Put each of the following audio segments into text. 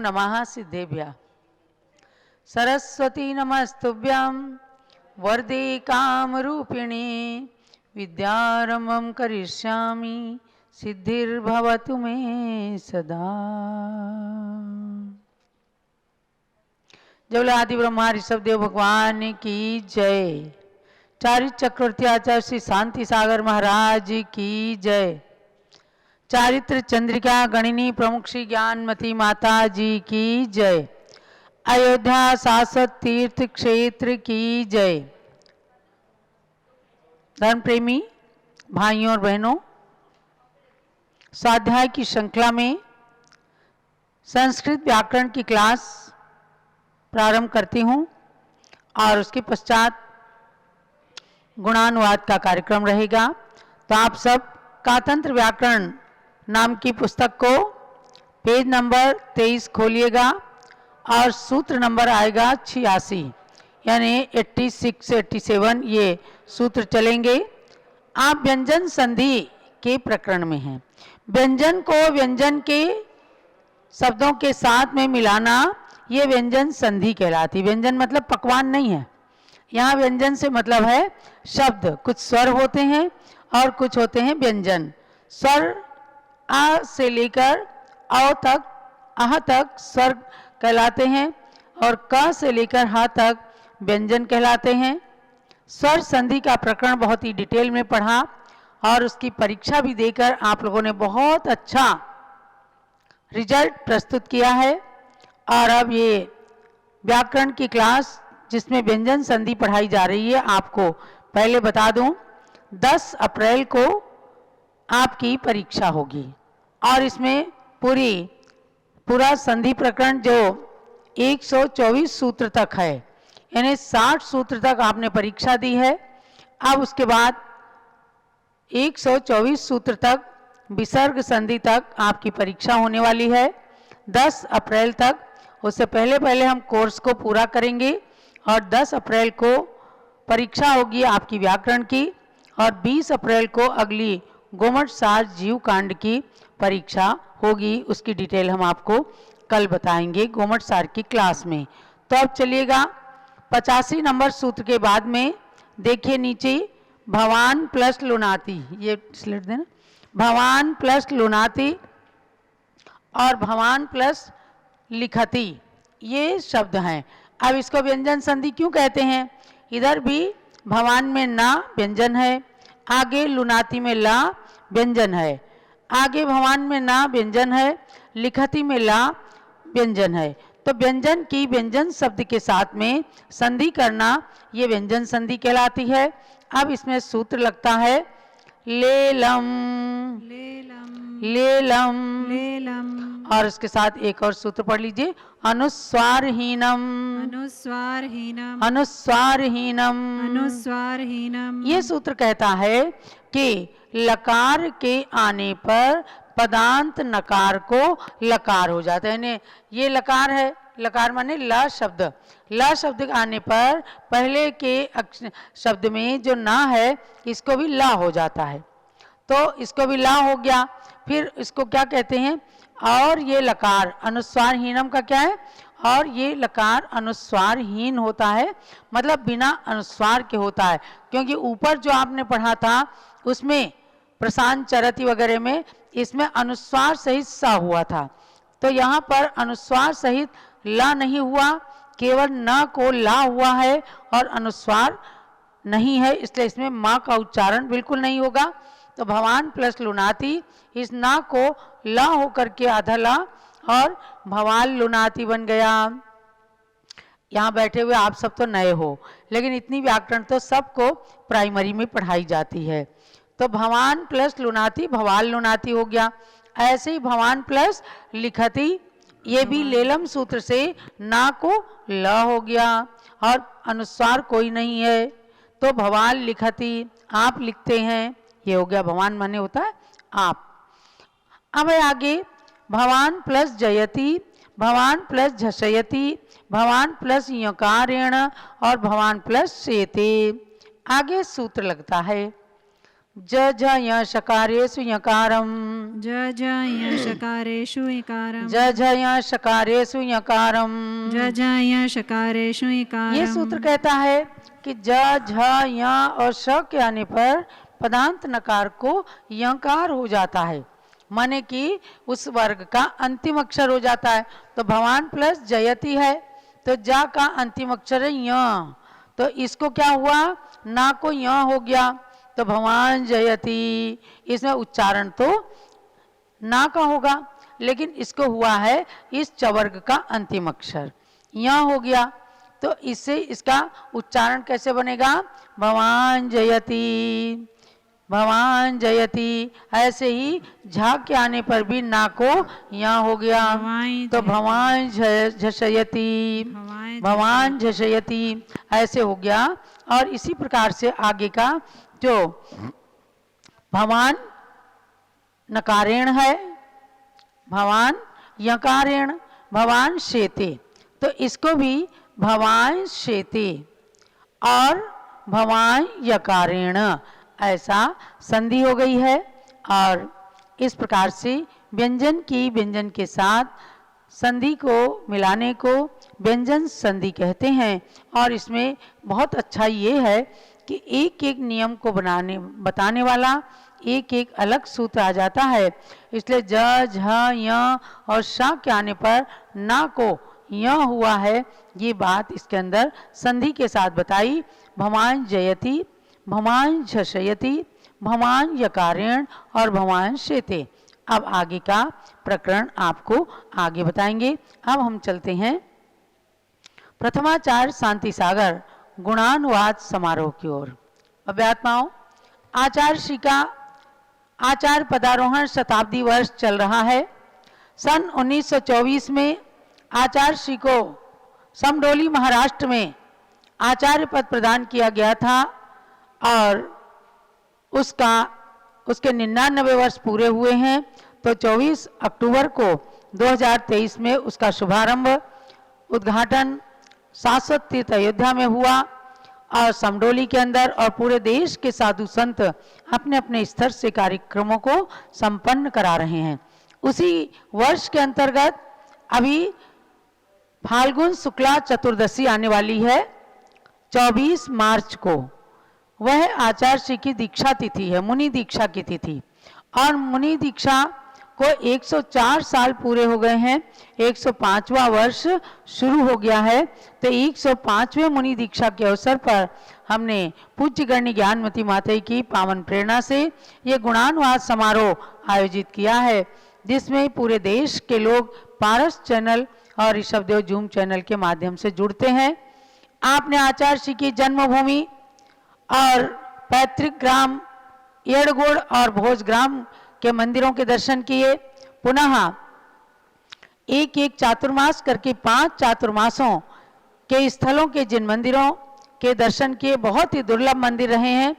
नमः सिद्धेभ्यः। सरस्वती नमस्तुभ्यं वरदे कामरूपिणी विद्यारंभं करिष्यामि सिद्धिर्भवतु मे सदा। जय बोलो आदि ब्रह्मा ऋषभ देव भगवान की जय। चारित्र चक्रवर्ती आचार्य श्री शांति सागर महाराज की जय। चारित्र चंद्रिका गणिनी प्रमुख श्री ज्ञानमती माता जी की जय। अयोध्या शाश्वत तीर्थ क्षेत्र की जय। धर्म प्रेमी भाइयों और बहनों, स्वाध्याय की श्रृंखला में संस्कृत व्याकरण की क्लास प्रारंभ करती हूँ और उसके पश्चात गुणानुवाद का कार्यक्रम रहेगा। तो आप सब कातंत्र व्याकरण नाम की पुस्तक को पेज नंबर 23 खोलिएगा और सूत्र नंबर आएगा 86 यानी 86 87 ये सूत्र चलेंगे। आप व्यंजन संधि के प्रकरण में हैं। व्यंजन को व्यंजन के शब्दों के साथ में मिलाना ये व्यंजन संधि कहलाती। व्यंजन मतलब पकवान नहीं है। यहाँ व्यंजन से मतलब है शब्द। कुछ स्वर होते हैं और कुछ होते हैं व्यंजन। स्वर आ से लेकर अ तक आह तक स्वर कहलाते हैं और क से लेकर ह तक व्यंजन कहलाते हैं। स्वर संधि का प्रकरण बहुत ही डिटेल में पढ़ा और उसकी परीक्षा भी देकर आप लोगों ने बहुत अच्छा रिजल्ट प्रस्तुत किया है। और अब ये व्याकरण की क्लास जिसमें व्यंजन संधि पढ़ाई जा रही है, आपको पहले बता दूं 10 अप्रैल को आपकी परीक्षा होगी और इसमें पूरा संधि प्रकरण जो 124 सूत्र तक है, यानी 60 सूत्र तक आपने परीक्षा दी है। अब उसके बाद 124 सूत्र तक विसर्ग संधि तक आपकी परीक्षा होने वाली है 10 अप्रैल तक। उससे पहले हम कोर्स को पूरा करेंगे और 10 अप्रैल को परीक्षा होगी आपकी व्याकरण की और 20 अप्रैल को अगली गोमट सार जीव कांड की परीक्षा होगी। उसकी डिटेल हम आपको कल बताएंगे गोमट सार की क्लास में। तो अब चलिएगा 85 नंबर सूत्र के बाद में देखिए नीचे भवान प्लस लुनाती, ये स्लेट देना, भवान प्लस लुनाती और भवान प्लस लिखती ये शब्द हैं। अब इसको व्यंजन संधि क्यों कहते हैं? इधर भी भवान में ना व्यंजन है, आगे लुनाती में ला व्यंजन है, आगे भवान में ना व्यंजन है, लिखती में ला व्यंजन है। तो व्यंजन की व्यंजन शब्द के साथ में संधि करना ये व्यंजन संधि कहलाती है। अब इसमें सूत्र लगता है लेलम लेलम लेलम और उसके साथ एक और सूत्र पढ़ लीजिए अनुस्वारहीनम अनुस्वारहीनम अनुस्वारहीनम अनुस्वारहीनम। ये सूत्र कहता है कि लकार के आने पर पदांत नकार को लकार हो जाता है। यानी ये लकार है, लकार माने ल शब्द, ल शब्द आने पर पहले के शब्द में जो ना है इसको भी ला हो जाता है। तो इसको भी ला हो गया। फिर इसको क्या कहते हैं? और ये लकार अनुस्वारहीनम का क्या है? और ये लकार अनुस्वारहीन होता है, मतलब बिना अनुस्वार के होता है। क्योंकि ऊपर जो आपने पढ़ा था उसमें प्रशांत चरती वगैरह में इसमें अनुस्वार सहित सा हुआ था। तो यहाँ पर अनुस्वार सहित ला नहीं हुआ, केवल न को ला हुआ है और अनुस्वार नहीं है, इसलिए इसमें माँ का उच्चारण बिल्कुल नहीं होगा। तो भवान प्लस लुनाती, इस ना को ला होकर के आधा ला और भवाल लुनाती बन गया। यहाँ बैठे हुए आप सब तो नए हो, लेकिन इतनी व्याकरण तो सबको प्राइमरी में पढ़ाई जाती है। तो भवान प्लस लुनाती भवाल लुनाती हो गया। ऐसे ही भवान प्लस लिखती, ये भी लेलम सूत्र से ना को ल हो गया और अनुस्वार कोई नहीं है, तो भवाल लिखती आप लिखते हैं, ये हो गया। भवान माने होता है आप। अब आगे भवान प्लस जयति, भवान प्लस झषयति, भवान प्लस यकारेण और भवान प्लस शेते। आगे सूत्र लगता है ज ज य शकारेषु यकारम, ज ज य शकारेषु इकारम, ज ज य शकारेषु यकारम। ज ज य शकारेषु इकारम। ये सूत्र कहता है कि ज झ य और श के आने पर पदांत नकार को यकार हो जाता है, माने कि उस वर्ग का अंतिम अक्षर हो जाता है। तो भवान प्लस जयति है, तो जा का अंतिम अक्षर है य, तो इसको क्या हुआ, ना को य हो गया, तो भवान जयति। इसमें उच्चारण तो ना का होगा, लेकिन इसको हुआ है इस चवर्ग का अंतिम अक्षर य हो गया, तो इससे इसका उच्चारण कैसे बनेगा, भवान जयति, भवान जयति। ऐसे ही झा के आने पर भी ना को यहाँ हो गया, तो भवान झषयति, भवान झषयति ऐसे हो गया। और इसी प्रकार से आगे का जो भवान नकारेण है, भवान यकारेण, भवान शेते, तो इसको भी भवान शेते और भवान यकारेण ऐसा संधि हो गई है। और इस प्रकार से व्यंजन की व्यंजन के साथ संधि को मिलाने को व्यंजन संधि कहते हैं। और इसमें बहुत अच्छा ये है कि एक एक नियम को बताने वाला एक एक अलग सूत्र आ जाता है। इसलिए ज झ य और श के आने पर ना को य हुआ है, ये बात इसके अंदर संधि के साथ बताई। भवान जयति, भवान झषयति, भवान यकारेण और भवान शेते। अब आगे का प्रकरण आपको आगे बताएंगे। अब हम चलते हैं प्रथमाचार्य शांति सागर गुणानुवाद समारोह की ओर। अभ्यात्माओं, आचार्य श्री का आचार्य पदारोहण शताब्दी वर्ष चल रहा है। सन 1924 में आचार्य श्री को समडोली महाराष्ट्र में आचार्य पद प्रदान किया गया था और उसके 99 वर्ष पूरे हुए हैं। तो 24 अक्टूबर को 2023 में उसका शुभारंभ उद्घाटन शाश्वत तीर्थ अयोध्या में हुआ और समडोली के अंदर और पूरे देश के साधु संत अपने अपने स्तर से कार्यक्रमों को संपन्न करा रहे हैं। उसी वर्ष के अंतर्गत अभी फाल्गुन शुक्ला चतुर्दशी आने वाली है 24 मार्च को, वह आचार्य श्री की दीक्षा तिथि है, मुनि दीक्षा की तिथि। और मुनि दीक्षा को 104 साल पूरे हो गए हैं, 105वां वर्ष शुरू हो गया है। तो 105वें मुनि दीक्षा के अवसर पर हमने पूज्य गण्य ज्ञानमती माता की पावन प्रेरणा से ये गुणानुवाद समारोह आयोजित किया है, जिसमें पूरे देश के लोग पारस चैनल और ऋषभदेव जूम चैनल के माध्यम से जुड़ते हैं। आपने आचार्य श्री की जन्मभूमि और पैतृक ग्राम येड़गोड़ और भोजग्राम के मंदिरों के दर्शन किए। पुनः एक एक चातुर्मास करके 5 चातुर्मासों के स्थलों के जिन मंदिरों के दर्शन किए, बहुत ही दुर्लभ मंदिर रहे हैं।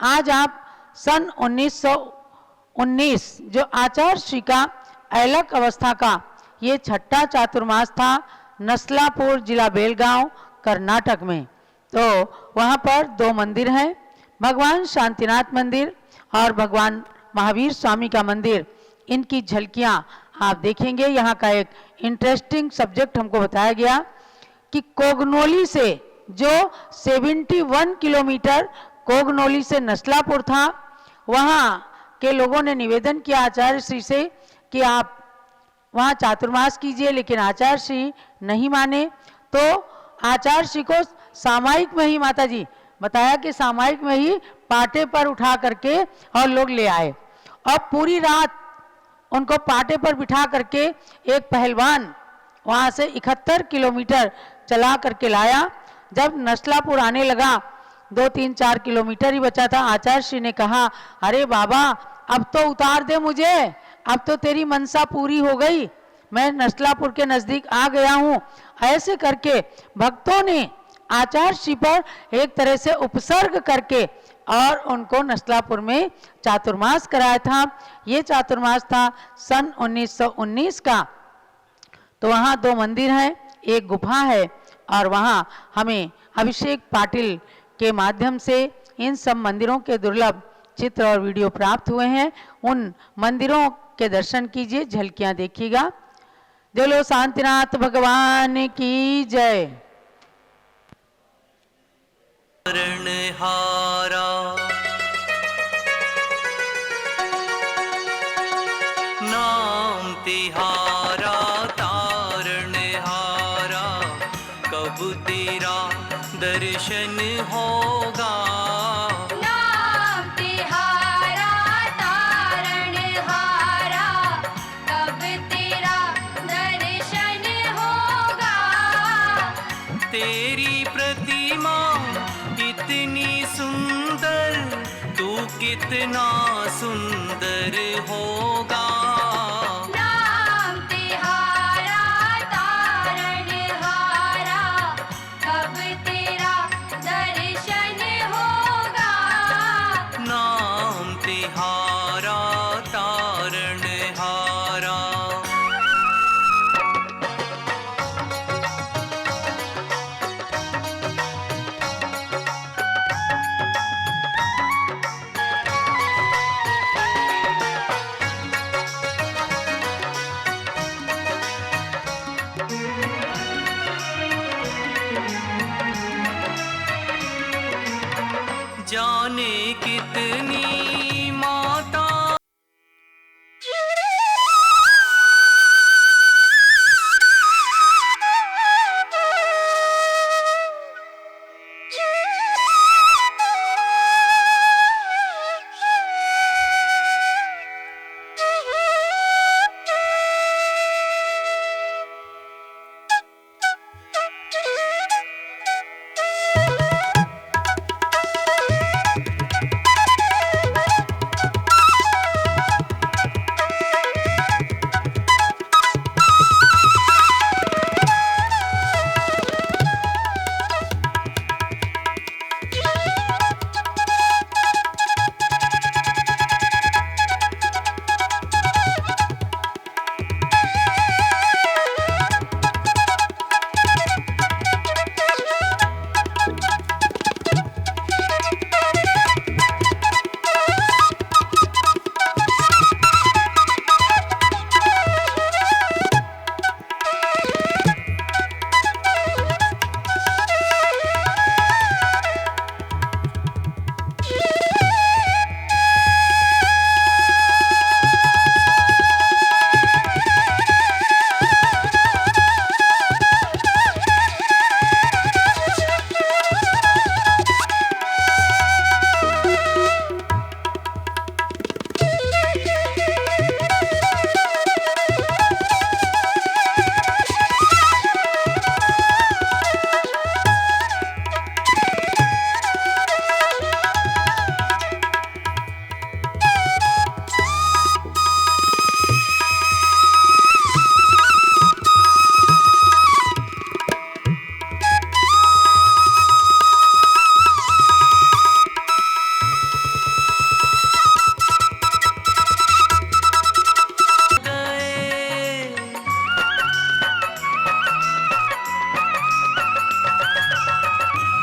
आज आप सन 1919 जो आचार्य श्री का ऐलक अवस्था का ये 6ठा चातुर्मास था नस्लापुर जिला बेलगांव कर्नाटक में। तो वहाँ पर 2 मंदिर हैं, भगवान शांतिनाथ मंदिर और भगवान महावीर स्वामी का मंदिर। इनकी झलकियाँ आप देखेंगे। यहाँ का एक इंटरेस्टिंग सब्जेक्ट हमको बताया गया कि कोगनोली से जो 71 किलोमीटर कोगनोली से नस्लापुर था, वहाँ के लोगों ने निवेदन किया आचार्य श्री से कि आप वहाँ चातुर्मास कीजिए, लेकिन आचार्य श्री नहीं माने। तो आचार्य श्री को सामायिक में ही, माता जी बताया कि सामायिक में ही पाटे पर उठा करके और लोग ले आए और पूरी रात उनको पाटे पर बिठा करके एक पहलवान वहाँ से 71 किलोमीटर चला करके लाया। जब नस्लापुर आने लगा, 2-3-4 किलोमीटर ही बचा था, आचार्य श्री ने कहा, अरे बाबा अब तो उतार दे मुझे, अब तो तेरी मनसा पूरी हो गई, मैं नस्लापुर के नज़दीक आ गया हूँ। ऐसे करके भक्तों ने आचार्य श्री पर एक तरह से उपसर्ग करके और उनको नस्लापुर में चातुर्मास कराया था। ये चातुर्मास था सन 1919 का। तो वहाँ 2 मंदिर हैं, एक गुफा है और वहाँ हमें अभिषेक पाटिल के माध्यम से इन सब मंदिरों के दुर्लभ चित्र और वीडियो प्राप्त हुए हैं उन मंदिरों के दर्शन कीजिए, झलकियां देखिएगा। बोलो शांतिनाथ भगवान की जय। हारा नाम तिहारा तारण हारा, कब तेरा दर्शन होगा। नाम तिहारा तारण हारा, कब तेरा दर्शन होगा। तेरी प्रतिमा इतनी सुंदर, तू कितना सुंदर होगा। नाम तिहारा तारण हारा, कब तेरा दर्शन होगा। नाम तिहारा तारण हारा। जाने कितनी माता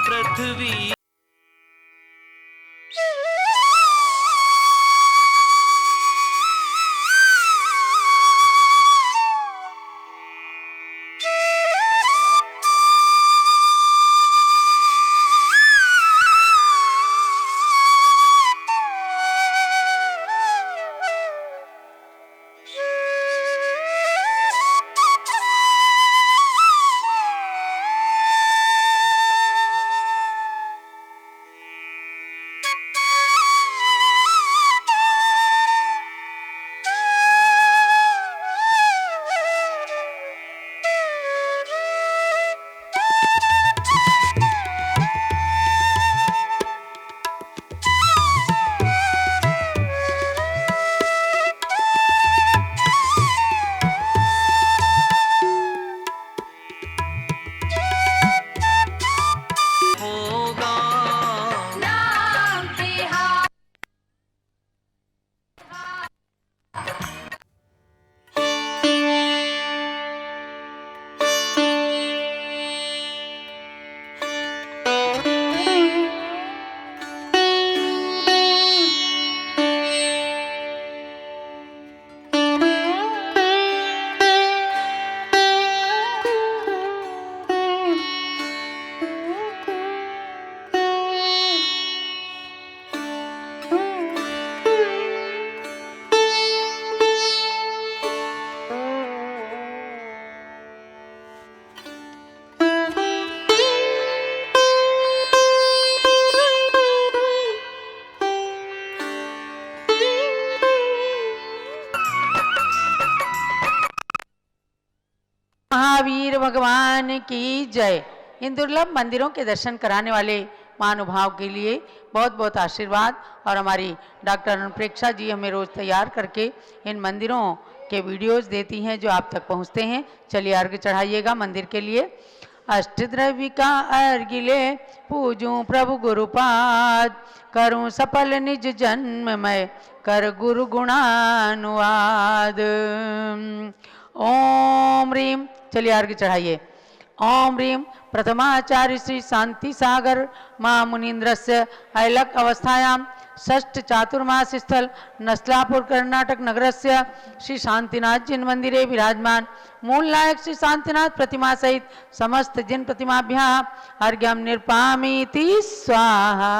पृथ्वी भगवान की जय। इन दुर्लभ मंदिरों के दर्शन कराने वाले महानुभाव के लिए बहुत बहुत आशीर्वाद। और हमारी डॉक्टर अनुप्रेक्षा जी हमें रोज़ तैयार करके इन मंदिरों के वीडियोस देती हैं जो आप तक पहुंचते हैं। चलिए अर्घ्य चढ़ाइएगा मंदिर के लिए। अष्टद्रव्य का अर्घ्य ले पूजूं प्रभु गुरुपाद, करूं सफल निज जन्म में कर गुरु गुणानुवाद। ओम ह्रीम, चलिए अर्घ्य चढ़ाइए। ओम ह्रीम प्रथमाचार्य श्री शांति सागर मां मुनीन्द्रस्य ऐलक अवस्थायां षष्ठ चातुर्मास स्थल नस्लापुर कर्नाटक नगरस्य श्री शांतिनाथ जिन मंदिरे विराजमान मूल नायक श्री शांतिनाथ प्रतिमा सहित समस्त जिन प्रतिमाभ्यां अर्घ्यं निर्पामीति स्वाहा।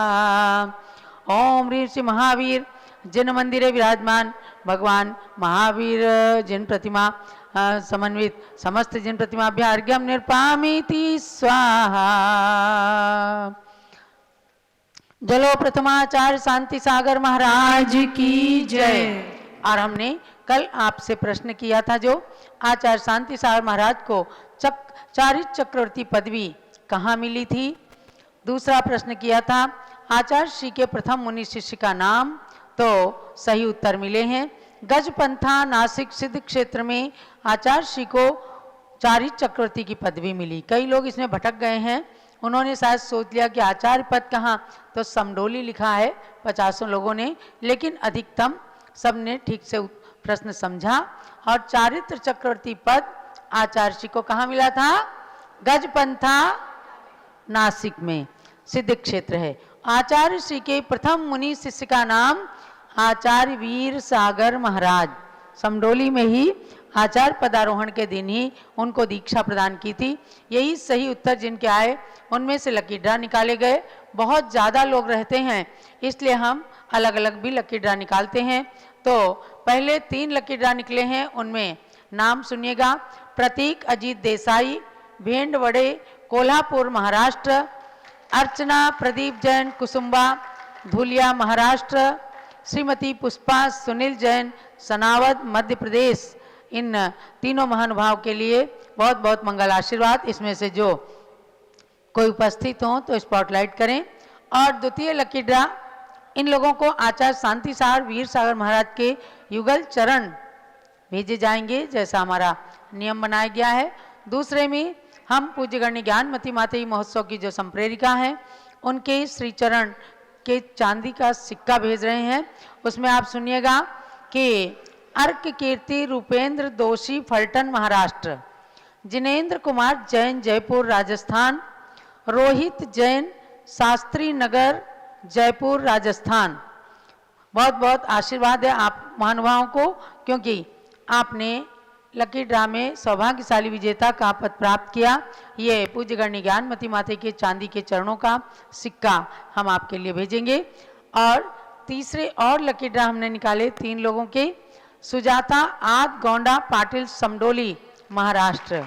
ओम ह्रीं श्री महावीर जिन मंदिरे विराजमान भगवान महावीर जिन प्रतिमा समन्वित समस्त जिन प्रतिमाभ्यां अर्घ्यं निर्पामीति स्वाहा। जलो प्रथमाचार्य शांति सागर महाराज की जय। और हमने कल आपसे प्रश्न किया था जो आचार्य शांति सागर महाराज को चारित चक्रवर्ती पदवी कहाँ मिली थी। दूसरा प्रश्न किया था आचार्य श्री के प्रथम मुनि शिष्य का नाम, तो सही उत्तर मिले हैं। गजपंथा नासिक सिद्ध क्षेत्र में आचार्य श्री को चारित चक्रवर्ती की पदवी मिली। कई लोग इसमें भटक गए हैं, उन्होंने शायद सोच लिया कि आचार्य पद कहाँ, तो समडोली लिखा है 50 लोगों ने, लेकिन अधिकतम सबने ठीक से प्रश्न समझा। और चारित्र चक्रवर्ती पद आचार्य श्री को कहाँ मिला था? गजपंथा नासिक में सिद्ध क्षेत्र है। आचार्य श्री के प्रथम मुनि शिष्य का नाम आचार्य वीर सागर महाराज, समडोली में ही आचार्य पदारोहण के दिन ही उनको दीक्षा प्रदान की थी। यही सही उत्तर जिनके आए उनमें से लकी ड्रा निकाले गए। बहुत ज़्यादा लोग रहते हैं इसलिए हम अलग अलग भी लकी ड्रा निकालते हैं। तो पहले 3 लकी ड्रा निकले हैं, उनमें नाम सुनिएगा। प्रतीक अजीत देसाई, भेंडवड़े, कोल्हापुर महाराष्ट्र। अर्चना प्रदीप जैन, कुसुम्बा, धुलिया महाराष्ट्र। श्रीमती पुष्पा सुनील जैन, सनावद मध्य प्रदेश। इन तीनों महानुभाव के लिए बहुत बहुत मंगल आशीर्वाद। इसमें से जो कोई उपस्थित हो तो स्पॉटलाइट करें। और द्वितीय लकी ड्रा इन लोगों को आचार्य शांति सागर वीर सागर महाराज के युगल चरण भेजे जाएंगे जैसा हमारा नियम बनाया गया है। दूसरे में हम पूज्य गण्य ज्ञानमती माता महोत्सव की जो संप्रेरिका हैं उनके श्री चरण के चांदी का सिक्का भेज रहे हैं। उसमें आप सुनिएगा कि अर्क कीर्ति रूपेंद्र दोषी फलटन महाराष्ट्र, जिनेन्द्र कुमार जैन जयपुर राजस्थान, रोहित जैन शास्त्री नगर जयपुर राजस्थान। बहुत बहुत आशीर्वाद है आप महानुभावों को, क्योंकि आपने लकी ड्रा में सौभाग्यशाली विजेता का पद प्राप्त किया। ये पूज्य गण्य ज्ञानमती माता के चांदी के चरणों का सिक्का हम आपके लिए भेजेंगे। और तीसरे और लकी ड्रा हमने निकाले 3 लोगों के। सुजाता आद गौंडा पाटिल समडोली महाराष्ट्र।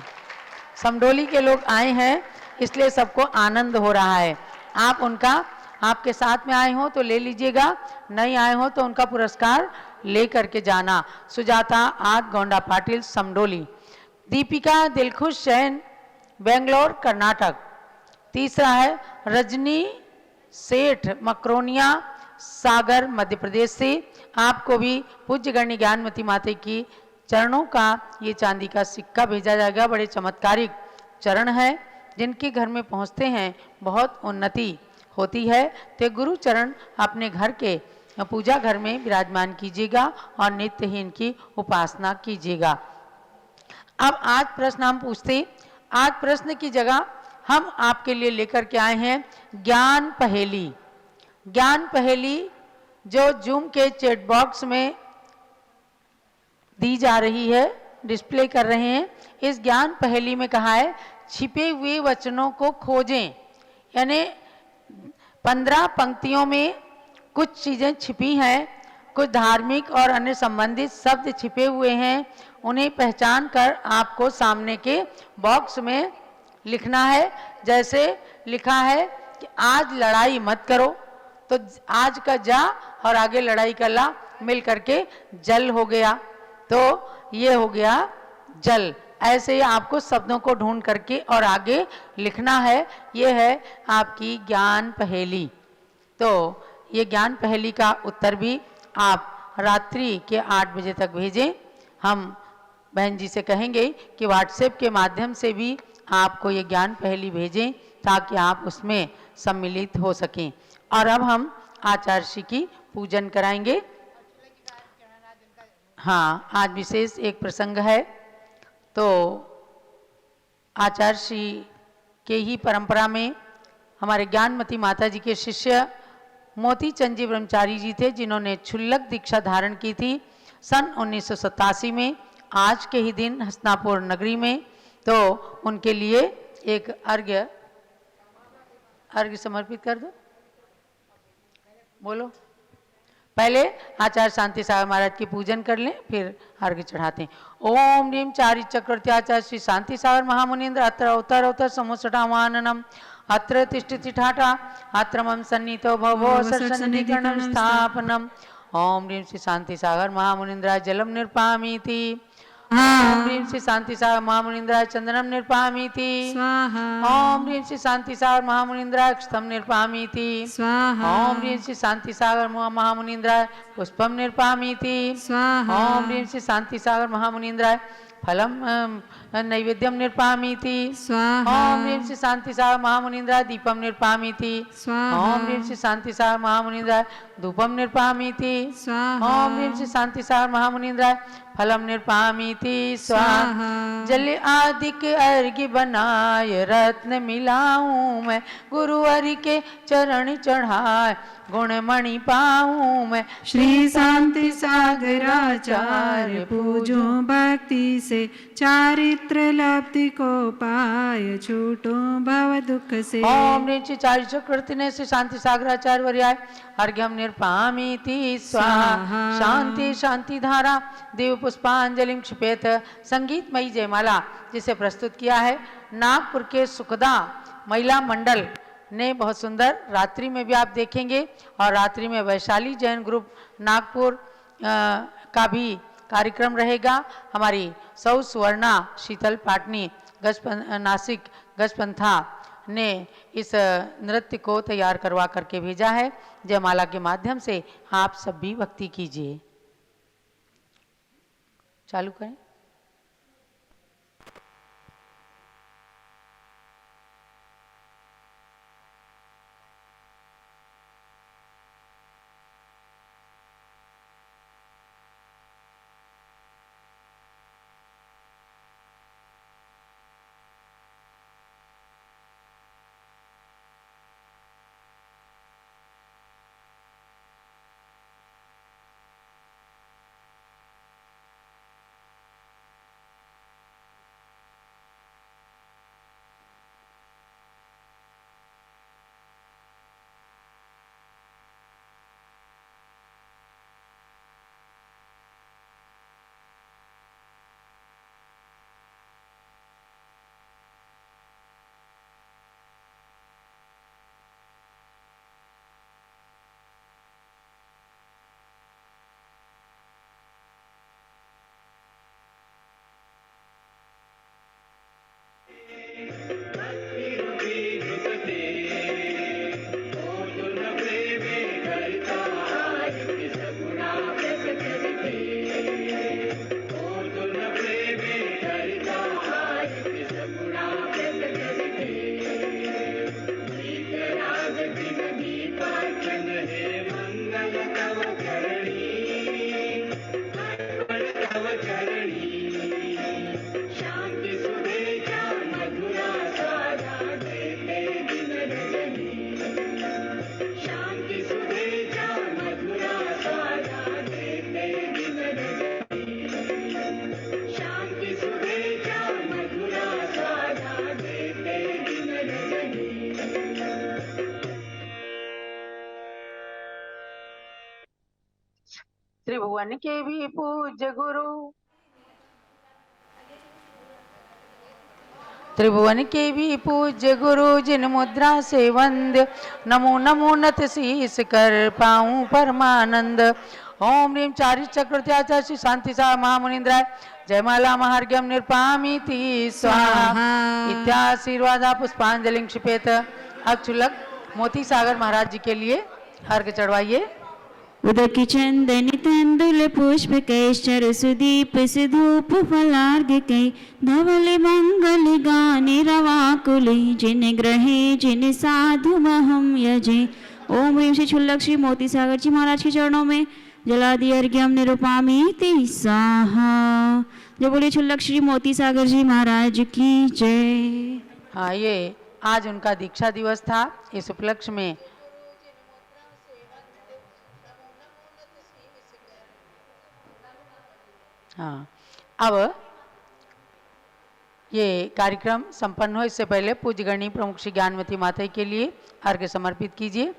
समडोली के लोग आए हैं इसलिए सबको आनंद हो रहा है। आप उनका आपके साथ में आए हो तो ले लीजिएगा, नहीं आए हो तो उनका पुरस्कार ले करके जाना। सुजाता आद गौंडा पाटिल समडोली। दीपिका दिलखुश जैन बेंगलोर कर्नाटक। तीसरा है रजनी सेठ मकरोनिया सागर मध्य प्रदेश से। आपको भी पूज्य गण्य ज्ञानमती माता की चरणों का ये चांदी का सिक्का भेजा जाएगा। बड़े चमत्कारिक चरण है, जिनके घर में पहुंचते हैं बहुत उन्नति होती है। तो गुरु चरण अपने घर के पूजा घर में विराजमान कीजिएगा और नित्य ही इनकी उपासना कीजिएगा। अब आज प्रश्न हम पूछते, आज प्रश्न की जगह हम आपके लिए लेकर के आए हैं ज्ञान पहेली। ज्ञान पहेली जो जूम के चैट बॉक्स में दी जा रही है, डिस्प्ले कर रहे हैं। इस ज्ञान पहेली में कहा है छिपे हुए वचनों को खोजें, यानी 15 पंक्तियों में कुछ चीज़ें छिपी हैं, कुछ धार्मिक और अन्य संबंधित शब्द छिपे हुए हैं। उन्हें पहचान कर आपको सामने के बॉक्स में लिखना है। जैसे लिखा है कि आज लड़ाई मत करो, तो आज का जा और आगे लड़ाई का ला मिल करके जल हो गया, तो ये हो गया जल। ऐसे ही आपको शब्दों को ढूंढ करके और आगे लिखना है। ये है आपकी ज्ञान पहेली। तो ये ज्ञान पहेली का उत्तर भी आप रात्रि के 8 बजे तक भेजें। हम बहन जी से कहेंगे कि व्हाट्सएप के माध्यम से भी आपको ये ज्ञान पहेली भेजें ताकि आप उसमें सम्मिलित हो सकें। और अब हम आचार्य की पूजन कराएंगे। हाँ, आज विशेष एक प्रसंग है। तो आचार्य श्री के ही परंपरा में हमारे ज्ञानमती माता जी के शिष्य मोती चंद जी ब्रह्मचारी जी थे, जिन्होंने क्षुल्लक दीक्षा धारण की थी सन 1987 में, आज के ही दिन हस्तिनापुर नगरी में। तो उनके लिए एक अर्घ्य समर्पित कर दो। बोलो। पहले आचार्य शांति सागर महाराज की पूजन कर लें, फिर अर्घ्य चढ़ाते हैं। ओम ह्रीम चारि चक्रवर्ती आचार्य श्री शांति सागर महामुनीन्द्र अत्र अवतर अवतर समुसटावाननम अत्र तिष्ठति ठाठा अत्र मम सन्निहितो भवो सरसन्निधिकरणं स्थापनम। ओम ह्रीम श्री शांति सागर महामुनीन्द्राय जलम निर्पामीति। ओम ह्रीम श्री शांति सागर महामुनीन्द्राय चंदनम निर्पामीति। ओम ह्रीम श्री शांति सागर महामुनीन्द्राय अक्षतम निर्पामीति। ओम ह्रीम श्री शांति सागर महामुनीन्द्राय पुष्पम निर्पामीति। ओम ह्रीम श्री शांति सागर महामुनीन्द्राय फलम नैवेद्यम निर्पामीति। ओम ह्रीम श्री शांति सागर महामुनीन्द्राय दीपम निर्पामीति। ओम ह्रीम श्री शांति सागर महामुनीन्द्राय धूपम निर्पामीति। ओम ह्रीम श्री शांति सागर महामुनीन्द्राय फलम निर्पामीति स्वाहा। जल आदिक अर्घ्य बनाय रत्न मिलाऊं मैं, गुरुवर के चरण चढ़ाए गुणमणि पाऊं मैं। श्री शांति सागराचार्य पूजो भक्ति से, चारित्र लब्धि को पाय छूटो भव दुख से। ओम ह्रीम श्री चारि चक्रवर्ती ने श्री शांति सागराचार्य वर्याय अर्घ्यम निर्पामीति स्वाहा। शांति शांति धारा देव पुष्पांजलि क्षिपेत। संगीतमयी जयमाला जिसे प्रस्तुत किया है नागपुर के सुखदा महिला मंडल ने बहुत सुंदर। रात्रि में भी आप देखेंगे, और रात्रि में वैशाली जैन ग्रुप नागपुर का भी कार्यक्रम रहेगा। हमारी सौ सुवर्णा शीतल पाटनी नासिक गजपंथा ने इस नृत्य को तैयार करवा करके भेजा है। जयमाला के माध्यम से आप सब भी भक्ति कीजिए। चालू करें। त्रिभुवन के भी पूज्य गुरु, त्रिभुवन के भी पूज्य गुरु, जिन मुद्रा से वंद्य नमो नमो नत शीस कर पाऊं परमानंद। ओम ह्रीं चारित चक्रवर्त्याचार्य श्री शांति सा महामुनिंद्राय जयमाला महार्घ्यम निरपामिति स्वाहा इत्याशीर्वादा पुष्पांजलि क्षिपेत। अब चुलक मोती सागर महाराज जी के लिए अर्घ चढ़वाइए। उदकी चंदन तंदुल पुष्प कैश्चर सुदीप सुधूप फलार्घ कै धवल मंगल गाने रवाकुले जिन ग्रहे जिन साधु महम यजे। ओम ह्रीं श्री छुल्लक श्री मोती सागर जी महाराज के चरणों में जलादि अर्घ्यम निरुपामीति स्वाहा। जय बोले छुल्लक श्री मोती सागर जी महाराज की जय। हाँ, ये आज उनका दीक्षा दिवस था। इस उपलक्ष्य में हाँ, अब ये कार्यक्रम संपन्न हो इससे पहले पूज्य गणी प्रमुख श्री ज्ञानवती माता के लिए अर्घ्य समर्पित कीजिए।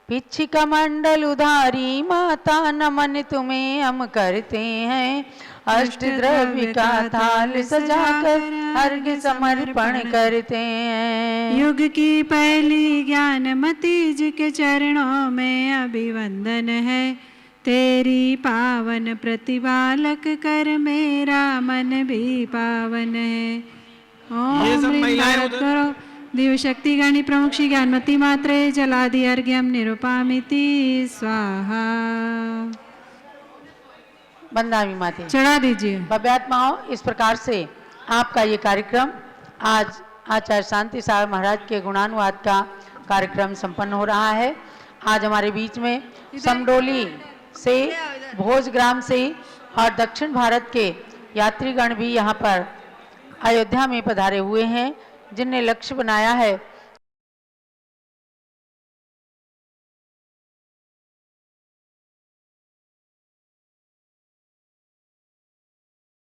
पिच्छिका मंडल उधारी माता नमन तुम्हें हम करते हैं, अष्ट द्रव्य का थाल सजाकर अर्घ्य समर्पण करते हैं। युग की पहली ज्ञानमती जी के चरणों में अभिवंदन है, तेरी पावन प्रतिपालक कर मेरा मन भी पावन है। ओम ह्रीं भारत करो दिव्य शक्ति गणी प्रमुख श्री ज्ञानमती मात्रे जलादि अर्घ्यम निरुपामिति स्वाहा। बंदामी माते चढ़ा दीजिए। भव्यात्माओं, इस प्रकार से आपका ये कार्यक्रम आज आचार्य शांति सागर महाराज के गुणानुवाद का कार्यक्रम संपन्न हो रहा है। आज हमारे बीच में समडोली से, भोजग्राम से और दक्षिण भारत के यात्रीगण भी यहाँ पर अयोध्या में पधारे हुए हैं, जिनने लक्ष्य बनाया है